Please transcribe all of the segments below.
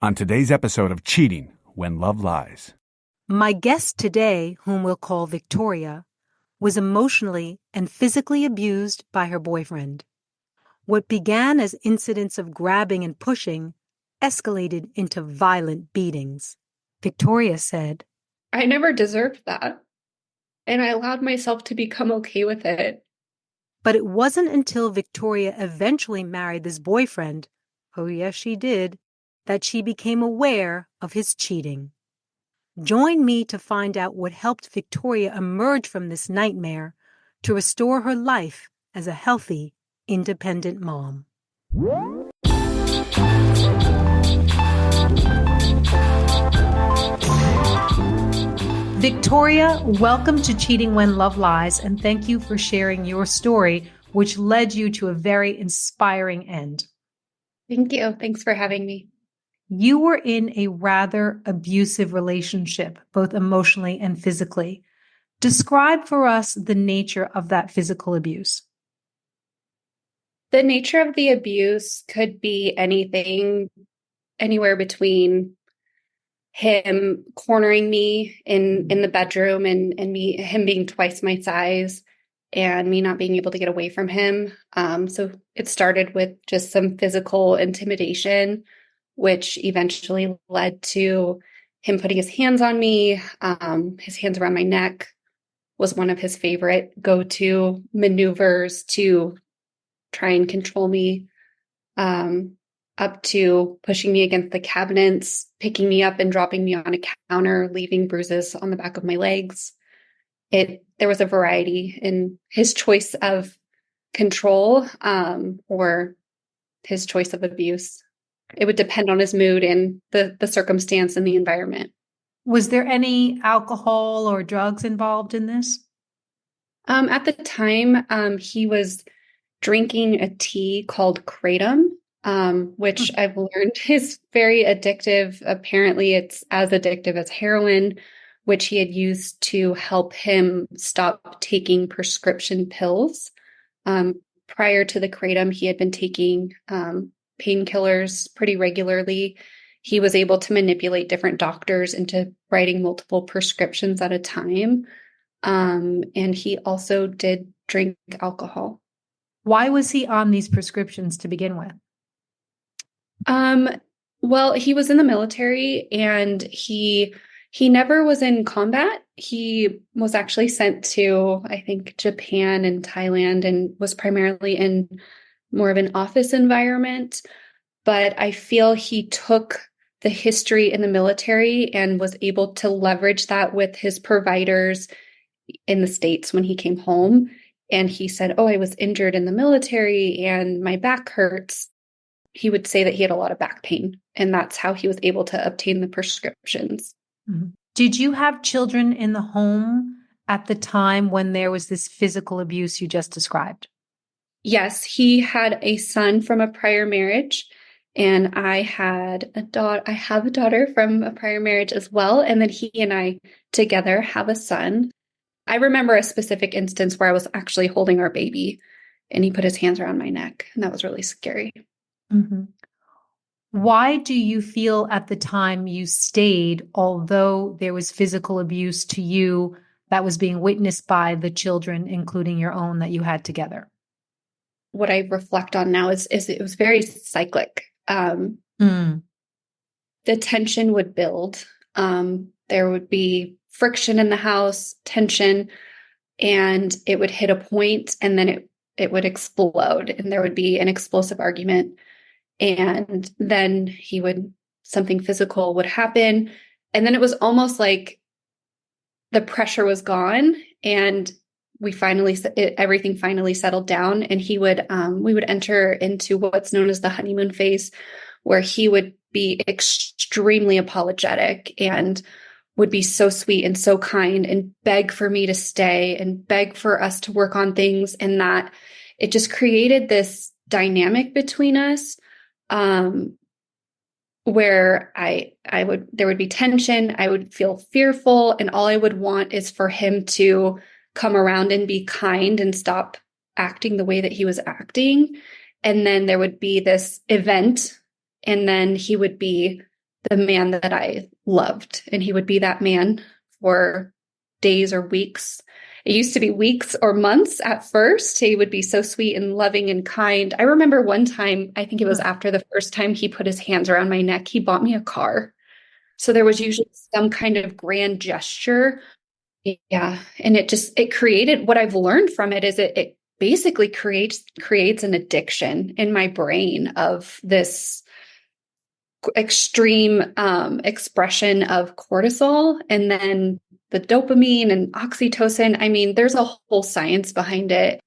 On today's episode of Cheating When Love Lies. My guest today, whom we'll call Victoria, was emotionally and physically abused by her boyfriend. What began as incidents of grabbing and pushing escalated into violent beatings. Victoria said, I never deserved that, and I allowed myself to become okay with it. But it wasn't until Victoria eventually married this boyfriend, oh yes she did, that she became aware of his cheating. Join me to find out what helped Victoria emerge from this nightmare to restore her life as a healthy, independent mom. Victoria, welcome to Cheating When Love Lies, and thank you for sharing your story, which led you to a very inspiring end. Thank you. Thanks for having me. You were in a rather abusive relationship, both emotionally and physically. Describe for us the nature of that physical abuse. The nature of the abuse could be anything, anywhere between him cornering me in the bedroom and him being twice my size and me not being able to get away from him. So it started with just some physical intimidation, which eventually led to him putting his hands on me. His hands around my neck was one of his favorite go-to maneuvers to try and control me, up to pushing me against the cabinets, picking me up and dropping me on a counter, leaving bruises on the back of my legs. There was a variety in his choice of control, or his choice of abuse. It would depend on his mood and the circumstance and the environment. Was there any alcohol or drugs involved in this? At the time, he was drinking a tea called Kratom, which I've learned is very addictive. Apparently, it's as addictive as heroin, which he had used to help him stop taking prescription pills. Prior to the Kratom, he had been taking painkillers pretty regularly. He was able to manipulate different doctors into writing multiple prescriptions at a time. And he also did drink alcohol. Why was he on these prescriptions to begin with? Well, he was in the military and he never was in combat. He was actually sent to, I think, Japan and Thailand and was primarily in more of an office environment. But I feel he took the history in the military and was able to leverage that with his providers in the States when he came home. And he said, "Oh, I was injured in the military and my back hurts." He would say that he had a lot of back pain, and that's how he was able to obtain the prescriptions. Mm-hmm. Did you have children in the home at the time when there was this physical abuse you just described? Yes, he had a son from a prior marriage, and I had a daughter. I have a daughter from a prior marriage as well, and then he and I together have a son. I remember a specific instance where I was actually holding our baby, and he put his hands around my neck, and that was really scary. Mm-hmm. Why do you feel at the time you stayed, although there was physical abuse to you that was being witnessed by the children, including your own, that you had together? What I reflect on now is it was very cyclic. The tension would build. There would be friction in the house, tension, and it would hit a point, and then it would explode, and there would be an explosive argument. And then something physical would happen. And then it was almost like the pressure was gone and everything finally settled down. And we would enter into what's known as the honeymoon phase, where he would be extremely apologetic and would be so sweet and so kind and beg for me to stay and beg for us to work on things. And that it just created this dynamic between us, where there would be tension. I would feel fearful, and all I would want is for him to come around and be kind and stop acting the way that he was acting. And then there would be this event, and then he would be the man that I loved. And he would be that man for days or weeks. It used to be weeks or months at first. He would be so sweet and loving and kind. I remember one time, I think it was after the first time he put his hands around my neck, he bought me a car. So there was usually some kind of grand gesture. Yeah. And it created, what I've learned from it is it basically creates an addiction in my brain of this extreme expression of cortisol, and then the dopamine and oxytocin. I mean, there's a whole science behind it.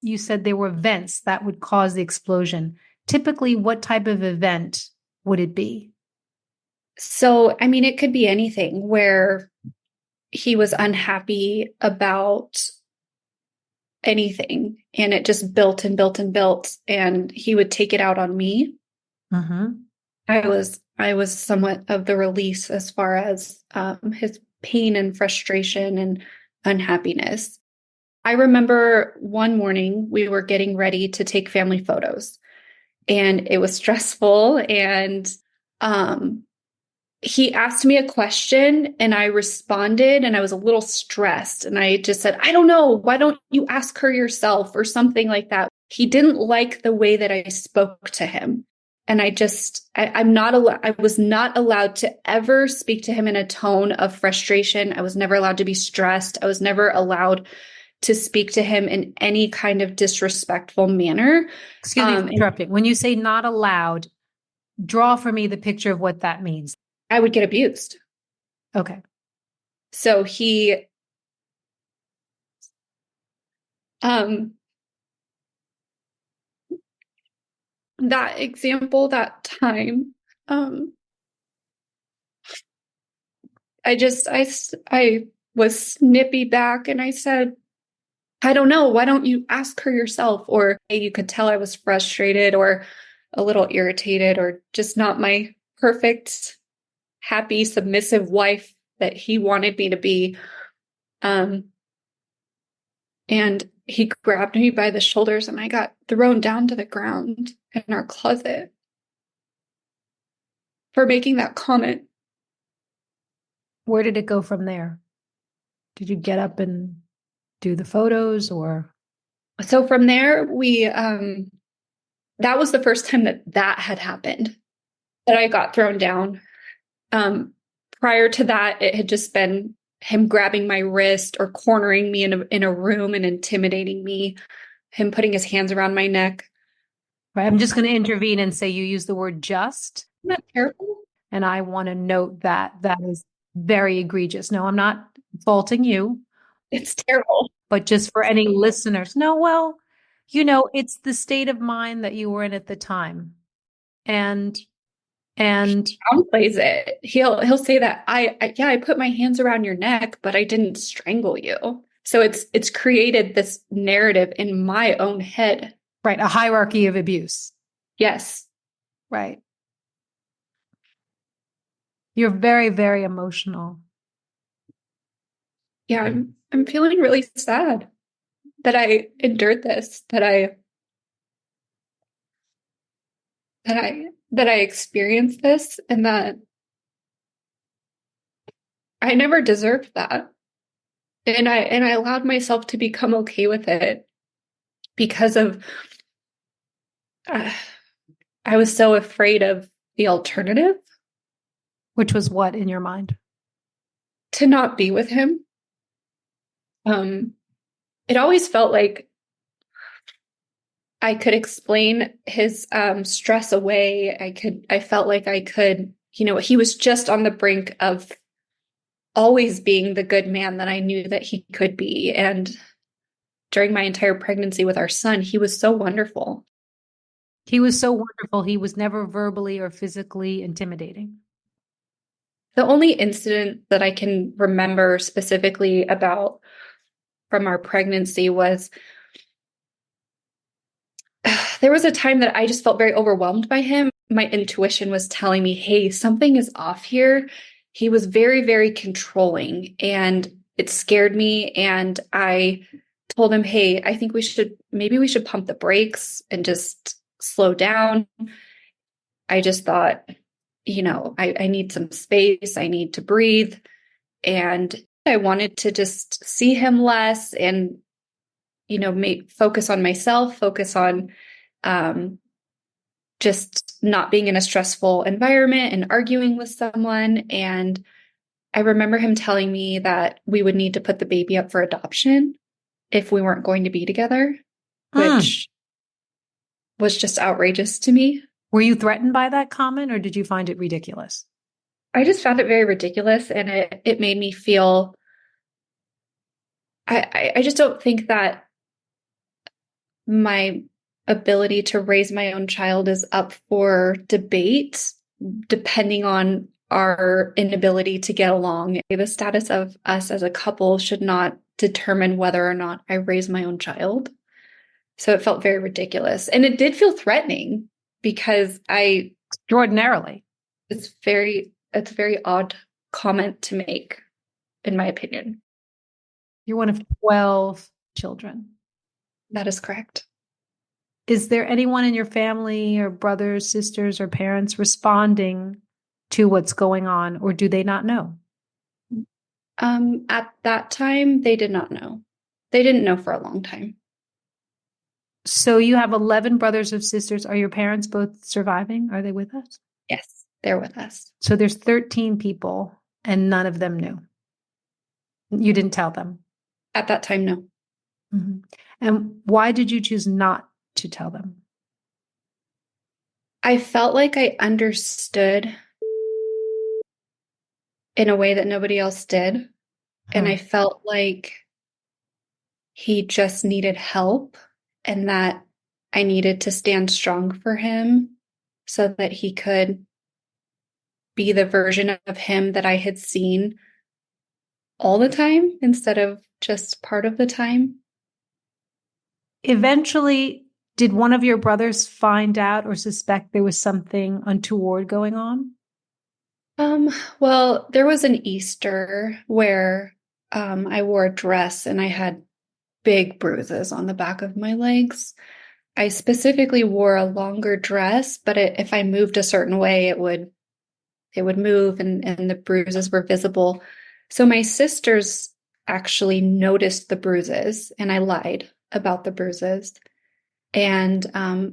You said there were events that would cause the explosion. Typically, what type of event would it be? So, I mean, it could be anything where he was unhappy about anything, and it just built and built and built, and he would take it out on me. Mm-hmm. I was somewhat of the release as far as his pain and frustration and unhappiness. I remember one morning we were getting ready to take family photos, and it was stressful, and he asked me a question and I responded, and I was a little stressed, and I just said, I don't know, why don't you ask her yourself, or something like that. He didn't like the way that I spoke to him. And I was not allowed to ever speak to him in a tone of frustration. I was never allowed to be stressed. I was never allowed to speak to him in any kind of disrespectful manner. Excuse me for interrupting. When you say not allowed, draw for me the picture of what that means. I would get abused. Okay. So that example, that time, I was snippy back, and I said, I don't know, why don't you ask her yourself? Or you could tell I was frustrated or a little irritated, or just not my perfect, happy, submissive wife that he wanted me to be. And he grabbed me by the shoulders, and I got thrown down to the ground in our closet for making that comment. Where did it go from there? Did you get up and do the photos, or? So from there, that was the first time that had happened, that I got thrown down. Prior to that, it had just been him grabbing my wrist or cornering me in a room and intimidating me, him putting his hands around my neck. Right. I'm just going to intervene and say you use the word just. Isn't that terrible? And I want to note that is very egregious. No, I'm not faulting you. It's terrible. But just for any listeners, no, well, it's the state of mind that you were in at the time. And He downplays it. He'll say that I put my hands around your neck, but I didn't strangle you. So it's created this narrative in my own head. Right, a hierarchy of abuse. Yes. Right. You're very, very emotional. Yeah, I'm feeling really sad that I endured this, that I experienced this, and that I never deserved that. And I allowed myself to become okay with it because of I was so afraid of the alternative. Which was what in your mind? To not be with him. It always felt like I could explain his stress away. I felt like I could, he was just on the brink of always being the good man that I knew that he could be. And during my entire pregnancy with our son, he was so wonderful. He was so wonderful. He was never verbally or physically intimidating. The only incident that I can remember specifically about from our pregnancy was there was a time that I just felt very overwhelmed by him. My intuition was telling me, hey, something is off here. He was very, very controlling, and it scared me. And I told him, hey, I think we should pump the brakes and just slow down. I just thought, I need some space. I need to breathe. And I wanted to just see him less and, focus on myself, focus on just not being in a stressful environment and arguing with someone. And I remember him telling me that we would need to put the baby up for adoption if we weren't going to be together, which was just outrageous to me. Were you threatened by that comment, or did you find it ridiculous? I just found it very ridiculous, and it made me feel, I just don't think that my ability to raise my own child is up for debate, depending on our inability to get along. The status of us as a couple should not determine whether or not I raise my own child. So it felt very ridiculous. And it did feel threatening because Extraordinarily. it's a very odd comment to make, in my opinion. You're one of 12 children. That is correct. Is there anyone in your family or brothers, sisters, or parents responding to what's going on, or do they not know? At that time, they did not know. They didn't know for a long time. So you have 11 brothers or sisters. Are your parents both surviving? Are they with us? Yes, they're with us. So there's 13 people and none of them knew. You didn't tell them. At that time, no. Mm-hmm. And why did you choose not to tell them? I felt like I understood in a way that nobody else did. And I felt like he just needed help and that I needed to stand strong for him so that he could be the version of him that I had seen all the time instead of just part of the time. Eventually, did one of your brothers find out or suspect there was something untoward going on? Well, there was an Easter where I wore a dress and I had big bruises on the back of my legs. I specifically wore a longer dress, but if I moved a certain way, it would move and the bruises were visible. So my sisters actually noticed the bruises and I lied about the bruises. And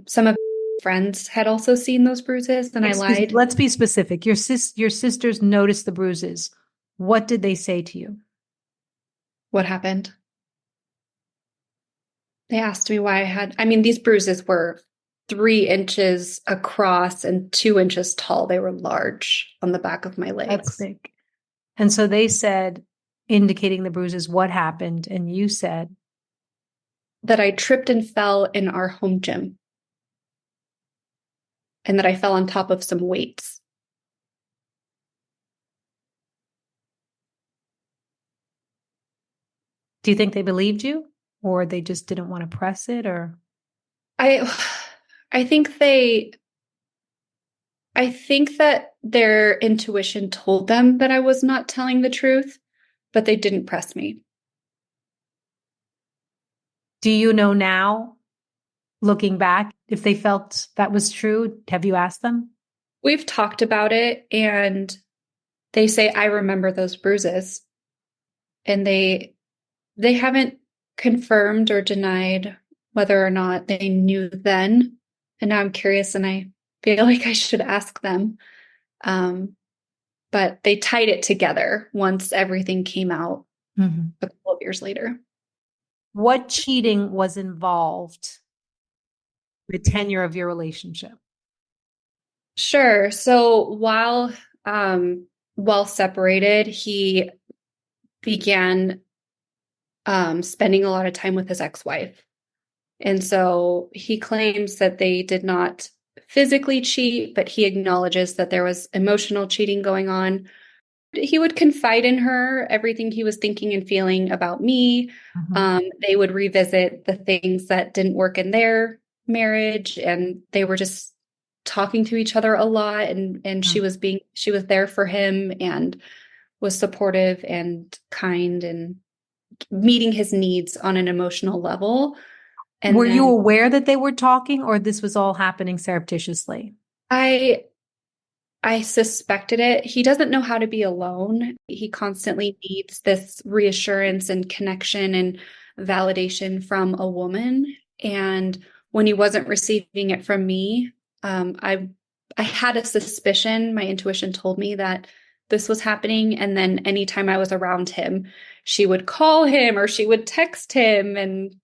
some of my friends had also seen those bruises and I lied. Let's be specific. Your sisters noticed the bruises. What did they say to you? What happened? They asked me why these bruises were 3 inches across and 2 inches tall. They were large on the back of my legs. That's big. And so they said, indicating the bruises, what happened? And you said? That I tripped and fell in our home gym. And that I fell on top of some weights. Do you think they believed you? Or they just didn't want to press it? Or I think that their intuition told them that I was not telling the truth, but they didn't press me. Do you know now, looking back, if they felt that was true? Have you asked them? We've talked about it and they say, I remember those bruises. And they haven't confirmed or denied whether or not they knew then. And now I'm curious and I feel like I should ask them. But they tied it together once everything came out a couple of years later. What cheating was involved the tenure of your relationship? Sure. So while separated, he began spending a lot of time with his ex-wife. And so he claims that they did not physically cheat, but he acknowledges that there was emotional cheating going on. He would confide in her everything he was thinking and feeling about me. They would revisit the things that didn't work in their marriage, and they were just talking to each other a lot. And she was there for him and was supportive and kind and meeting his needs on an emotional level. And were you aware that they were talking, or this was all happening surreptitiously? I suspected it. He doesn't know how to be alone. He constantly needs this reassurance and connection and validation from a woman. And when he wasn't receiving it from me, I had a suspicion. My intuition told me that this was happening. And then anytime I was around him, she would call him or she would text him. And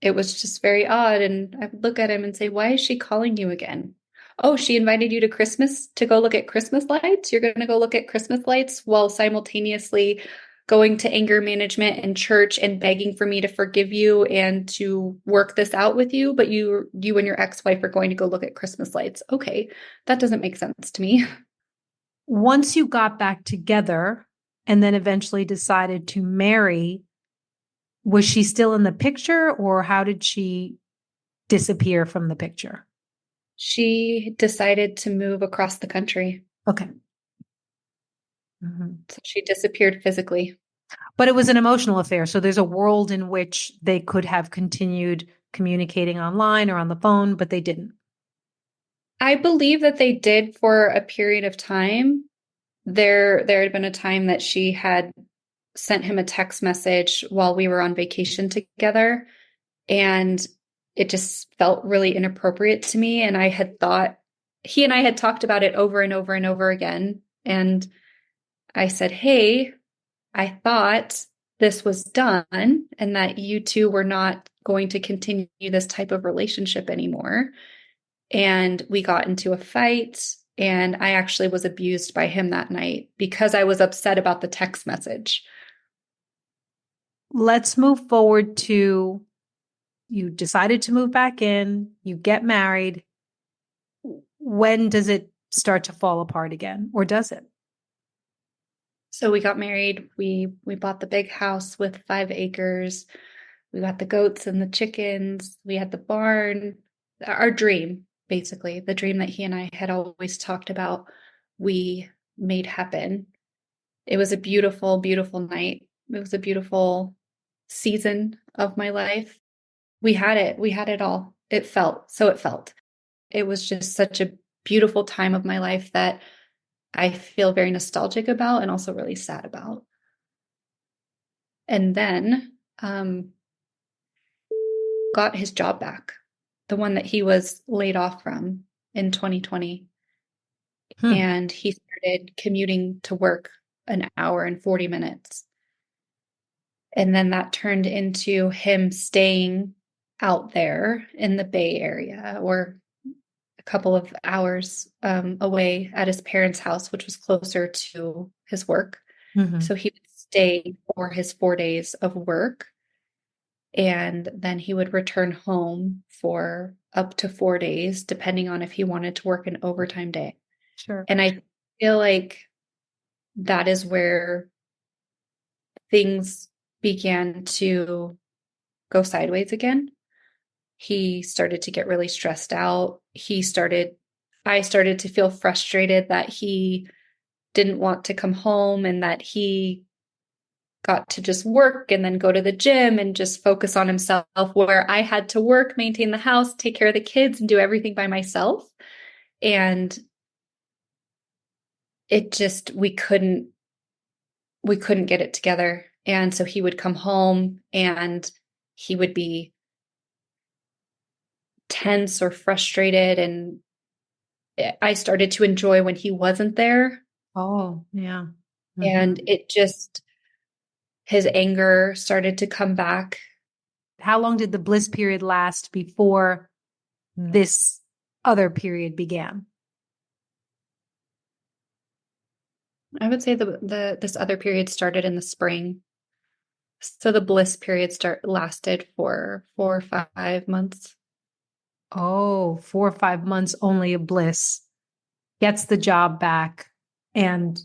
it was just very odd. And I would look at him and say, "Why is she calling you again?" "Oh, she invited you to Christmas to go look at Christmas lights. You're going to go look at Christmas lights while simultaneously going to anger management and church and begging for me to forgive you and to work this out with you. But you and your ex-wife are going to go look at Christmas lights." Okay, that doesn't make sense to me. Once you got back together and then eventually decided to marry, was she still in the picture or how did she disappear from the picture? She decided to move across the country. Okay. So she disappeared physically. But it was an emotional affair. So there's a world in which they could have continued communicating online or on the phone, but they didn't. I believe that they did for a period of time. There had been a time that she had sent him a text message while we were on vacation together, and it just felt really inappropriate to me. And I had thought he and I had talked about it over and over and over again. And I said, "Hey, I thought this was done and that you two were not going to continue this type of relationship anymore." And we got into a fight, and I actually was abused by him that night because I was upset about the text message. Let's move forward to you decided to move back in, you get married. When does it start to fall apart again, or does it? So we got married. We bought the big house with 5 acres. We got the goats and the chickens. We had the barn. Our dream, basically, the dream that he and I had always talked about, we made happen. It was a beautiful, beautiful night. It was a beautiful season of my life. We had it. We had it all. It felt. It was just such a beautiful time of my life that I feel very nostalgic about and also really sad about. And then got his job back, the one that he was laid off from in 2020. And he started commuting to work an hour and 40 minutes. And then that turned into him staying out there in the Bay Area or a couple of hours away at his parents' house, which was closer to his work. So he would stay for his 4 days of work. And then he would return home for up to 4 days, depending on if he wanted to work an overtime day. Sure. And I feel like that is where things began to go sideways again. He started to get really stressed out. I started to feel frustrated that he didn't want to come home and that he got to just work and then go to the gym and just focus on himself, where I had to work, maintain the house, take care of the kids, and do everything by myself. And it just, we couldn't get it together. And so he would come home and he would be tense or frustrated. And I started to enjoy when he wasn't there. Oh, yeah. And it just, his anger started to come back. How long did the bliss period last before this other period began? I would say this other period started in the spring. So the bliss period lasted for 4 or 5 months. Oh, 4 or 5 months only of bliss. Gets the job back and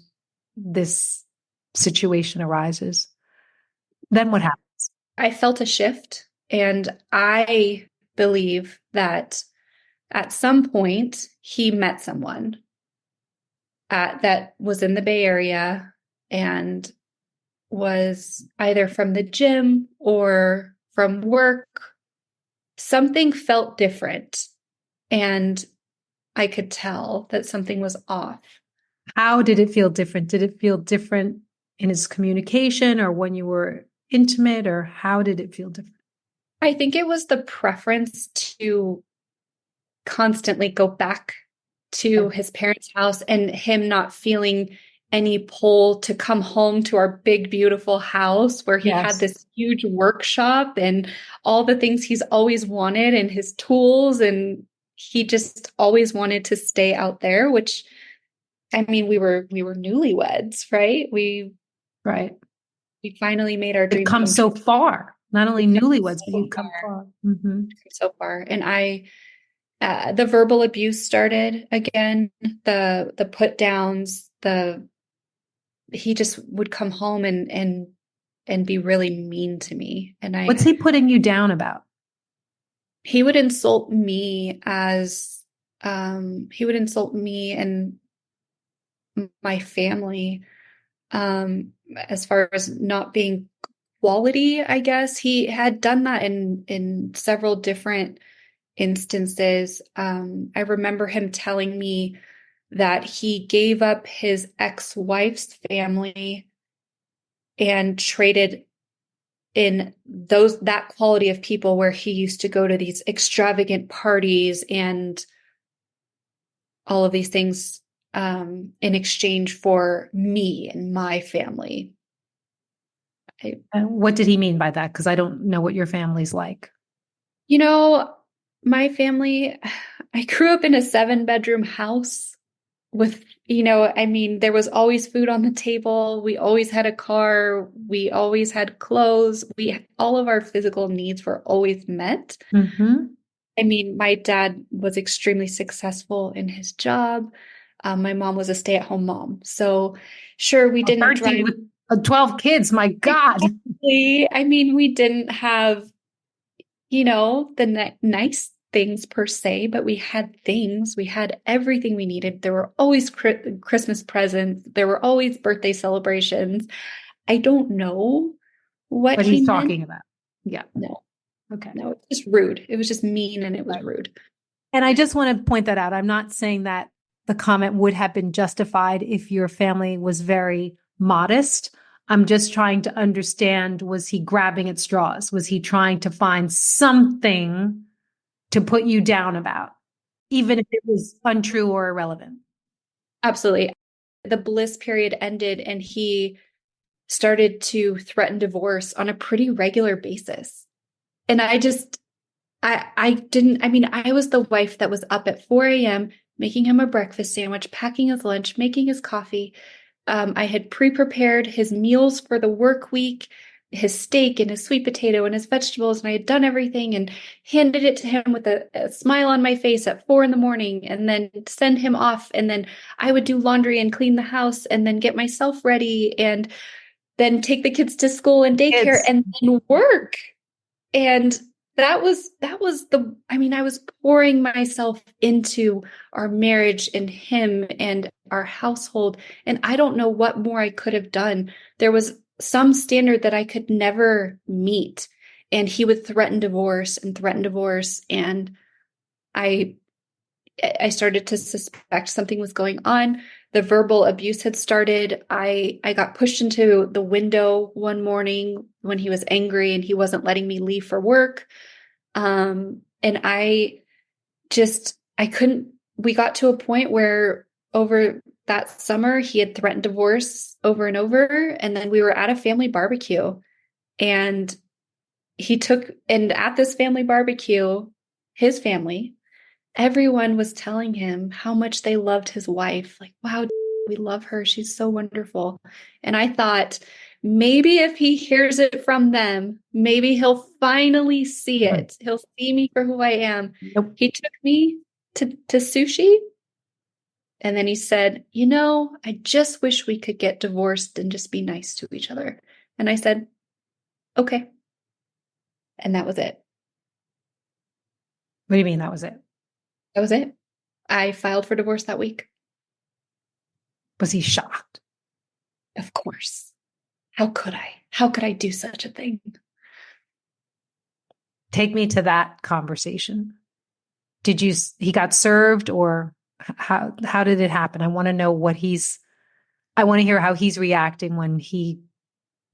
this situation arises. Then what happens? I felt a shift, and I believe that at some point he met someone that was in the Bay Area and was either from the gym or from work. Something felt different. And I could tell that something was off. How did it feel different? Did it feel different in his communication or when you were intimate, or how did it feel different? I think it was the preference to constantly go back to his parents' house and him not feeling any pull to come home to our big, beautiful house where he had Yes. this huge workshop and all the things he's always wanted and his tools. And he just always wanted to stay out there, which, I mean, we were newlyweds, right? Right. We finally made our dream You've come come so true far. Not only newlyweds, but so you've come far, far. Mm-hmm. so far. And the verbal abuse started again, the put downs, he just would come home and be really mean to me. And What's he putting you down about? he would insult me he would insult me and my family, as far as not being quality, I guess. He had done that in several different instances. I remember him telling me that he gave up his ex-wife's family and traded in that quality of people, where he used to go to these extravagant parties and all of these things, in exchange for me and my family. What did he mean by that? Because I don't know what your family's like. You know, my family, I grew up in a 7-bedroom house with, I mean, there was always food on the table. We always had a car. We always had clothes. All of our physical needs were always met. Mm-hmm. I mean, my dad was extremely successful in his job. My mom was a stay-at-home mom. So sure, we didn't 13 drive. with 12 kids. My God. I mean, we didn't have, the nice things per se, but we had things. We had everything we needed. There were always Christmas presents. There were always birthday celebrations. I don't know what What he he's meant. talking about. Yeah. No, Okay. no, it was just rude. It was just mean and it was rude. And I just want to point that out. I'm not saying that the comment would have been justified if your family was very modest. I'm just trying to understand, was he grabbing at straws? Was he trying to find something to put you down about, even if it was untrue or irrelevant? Absolutely. The bliss period ended and he started to threaten divorce on a pretty regular basis. And I was the wife that was up at 4 a.m. making him a breakfast sandwich, packing his lunch, making his coffee. I had pre-prepared his meals for the work week, his steak and his sweet potato and his vegetables. And I had done everything and handed it to him with a smile on my face at 4 a.m. and then send him off. And then I would do laundry and clean the house and then get myself ready and then take the kids to school and daycare and then work. And that was I was pouring myself into our marriage and him and our household. And I don't know what more I could have done. There was some standard that I could never meet. And he would threaten divorce and threaten divorce. And I started to suspect something was going on. The verbal abuse had started. I got pushed into the window one morning when he was angry and he wasn't letting me leave for work. And we got to a point where over that summer, he had threatened divorce over and over. And then we were at a family barbecue and at this family barbecue, his family, everyone was telling him how much they loved his wife. Like, wow, we love her. She's so wonderful. And I thought, maybe if he hears it from them, maybe he'll finally see it. He'll see me for who I am. Nope. He took me to sushi. And then he said, I just wish we could get divorced and just be nice to each other. And I said, okay. And that was it. What do you mean that was it? That was it. I filed for divorce that week. Was he shocked? Of course. How could I? How could I do such a thing? Take me to that conversation. He got served or? How did it happen? I want to know I want to hear how he's reacting when he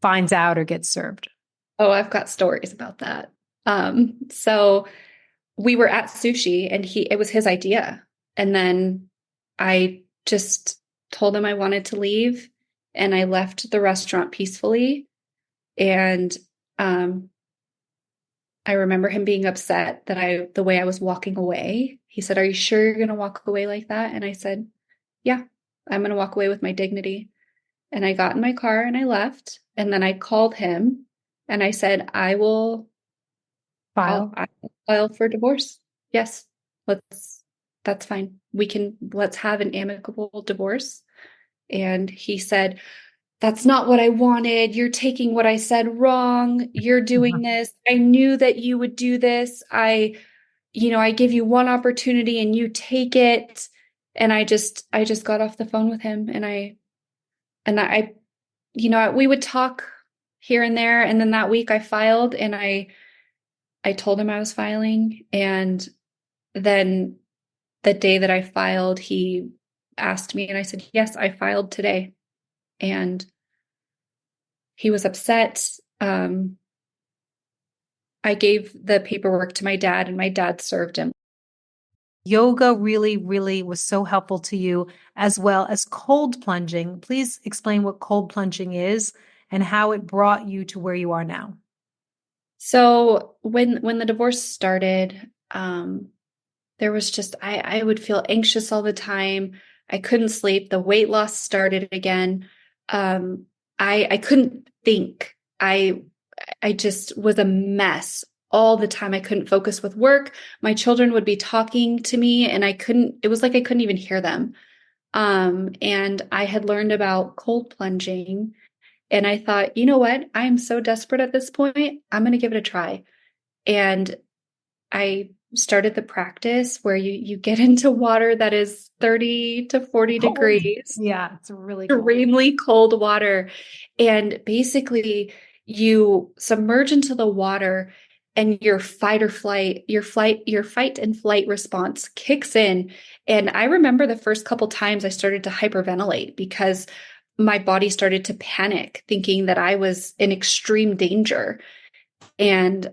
finds out or gets served. Oh, I've got stories about that. So we were at sushi and it was his idea. And then I just told him I wanted to leave and I left the restaurant peacefully. And I remember him being upset that the way I was walking away. He said, "Are you sure you're going to walk away like that?" And I said, "Yeah, I'm going to walk away with my dignity." And I got in my car and I left. And then I called him and I said, File. I'll file for divorce. Yes, that's fine. Let's have an amicable divorce. And he said, "That's not what I wanted. You're taking what I said wrong. You're doing this. I knew that you would do this. I give you one opportunity and you take it." And I just got off the phone with him and we would talk here and there. And then that week I filed and I told him I was filing. And then the day that I filed, he asked me and I said, "Yes, I filed today." And he was upset. I gave the paperwork to my dad and my dad served him. Yoga really, really was so helpful to you, as well as cold plunging. Please explain what cold plunging is and how it brought you to where you are now. So when the divorce started, there was just I would feel anxious all the time. I couldn't sleep. The weight loss started again. I couldn't think. I just was a mess all the time. I couldn't focus with work. My children would be talking to me and it was like I couldn't even hear them. And I had learned about cold plunging and I thought, you know what? I'm so desperate at this point. I'm going to give it a try. And I started the practice where you get into water that is 30 to 40 Cold. degrees. Yeah, it's really cold. Extremely cold water. And basically you submerge into the water and your fight and flight response kicks in. And I remember the first couple times I started to hyperventilate because my body started to panic, thinking that I was in extreme danger. And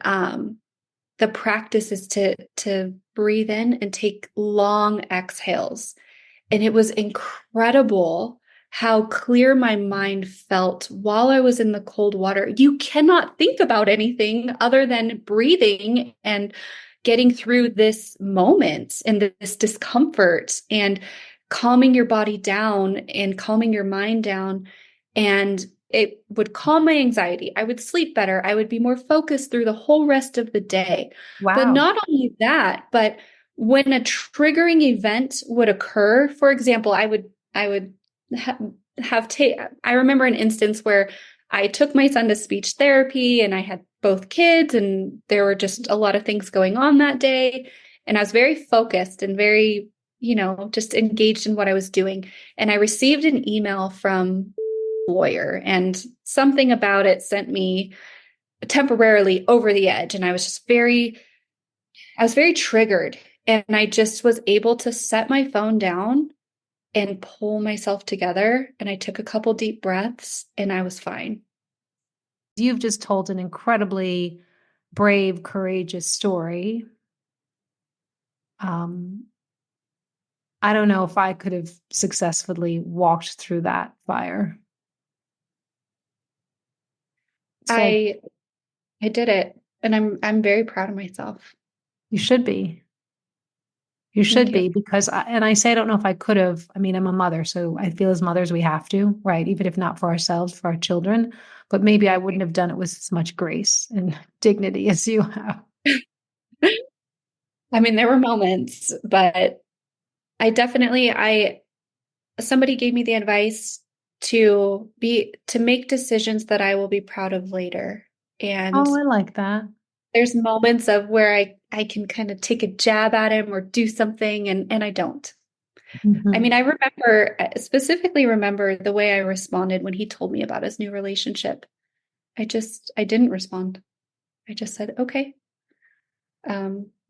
the practice is to breathe in and take long exhales. And it was incredible how clear my mind felt while I was in the cold water. You cannot think about anything other than breathing and getting through this moment and this discomfort and calming your body down and calming your mind down. And it would calm my anxiety. I would sleep better. I would be more focused through the whole rest of the day. But Wow. not only that, but when a triggering event would occur, for example, I would I remember an instance where I took my son to speech therapy and I had both kids and there were just a lot of things going on that day. And I was very focused and very, just engaged in what I was doing. And I received an email from a lawyer and something about it sent me temporarily over the edge. And I was very triggered. And I just was able to set my phone down and pull myself together. And I took a couple deep breaths and I was fine. You've just told an incredibly brave, courageous story. I don't know if I could have successfully walked through that fire. So I did it. And I'm very proud of myself. you should be. You should be because, I say, I don't know if I could have. I mean, I'm a mother, so I feel as mothers, we have to, right? Even if not for ourselves, for our children. But maybe I wouldn't have done it with as much grace and dignity as you have. I mean, there were moments, but somebody gave me the advice to make decisions that I will be proud of later. And Oh, I like that. there's moments of where I can kind of take a jab at him or do something and I don't. Mhm. I mean, specifically remember the way I responded when he told me about his new relationship. I didn't respond. I just said, okay,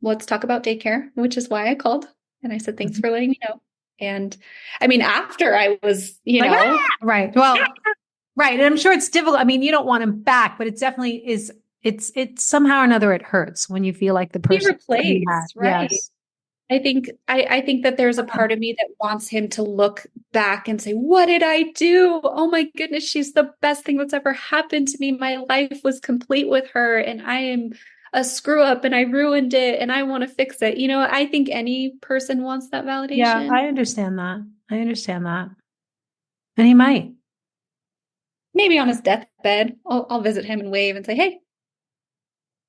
let's talk about daycare, which is why I called. And I said, thanks for letting me know. And I mean, after I was, Like, right. Well, right. And I'm sure it's difficult. I mean, you don't want him back, but it definitely is. It's somehow or another, it hurts when you feel like the be person replaced, right? Yes. I think that there's a part of me that wants him to look back and say, what did I do? Oh my goodness, she's the best thing that's ever happened to me. My life was complete with her, and I am a screw up and I ruined it and I want to fix it. I think any person wants that validation. Yeah, I understand that. I understand that. And he might. Maybe on his deathbed, I'll visit him and wave and say, hey,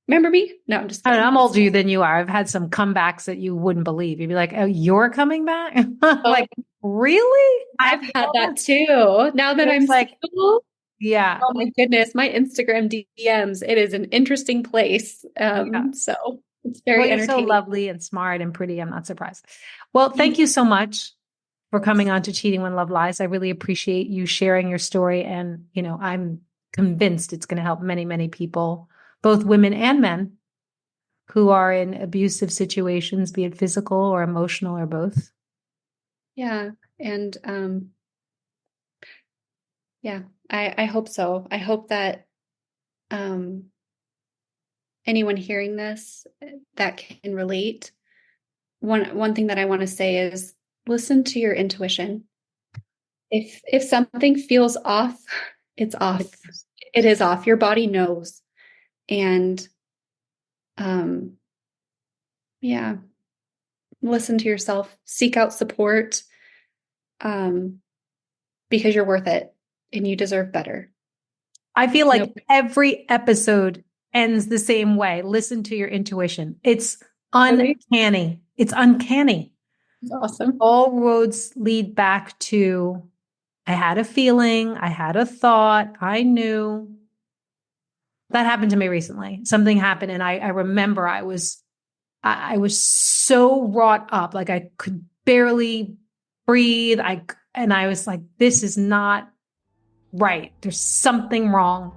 remember me? No, I'm just kidding. I'm older than you are. I've had some comebacks that you wouldn't believe. You'd be like, oh, you're coming back? Like, really? I've had that too. Now that I'm like, single, yeah. Oh my goodness, my Instagram DMs, it is an interesting place. So it's very You're entertaining. so lovely and smart and pretty. I'm not surprised. Well, thank you so much for coming on to Cheating When Love Lies. I really appreciate you sharing your story. And, I'm convinced it's going to help many, many people, both women and men who are in abusive situations, be it physical or emotional or both. Yeah. And, I hope so. I hope that, anyone hearing this that can relate. One thing that I want to say is listen to your intuition. If something feels off, it's off. It is off. Your body knows. And, listen to yourself, seek out support, because you're worth it and you deserve better. I feel like every episode ends the same way. Listen to your intuition. It's uncanny. It's uncanny. It's awesome. All roads lead back to, I had a feeling, I had a thought, I knew. That happened to me recently. Something happened, and I remember I was so wrought up, like I could barely breathe. I was like, this is not right. There's something wrong.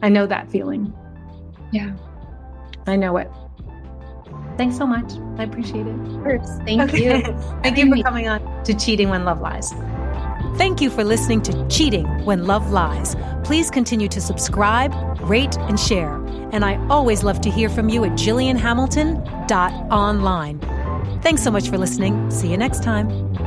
I know that feeling. Yeah. I know it. Thanks so much. I appreciate it. Of course. Thank you. Thank you for coming on to Cheating When Love Lies. Thank you for listening to Cheating When Love Lies. Please continue to subscribe, rate, and share. And I always love to hear from you at JillianHamilton.online. Thanks so much for listening. See you next time.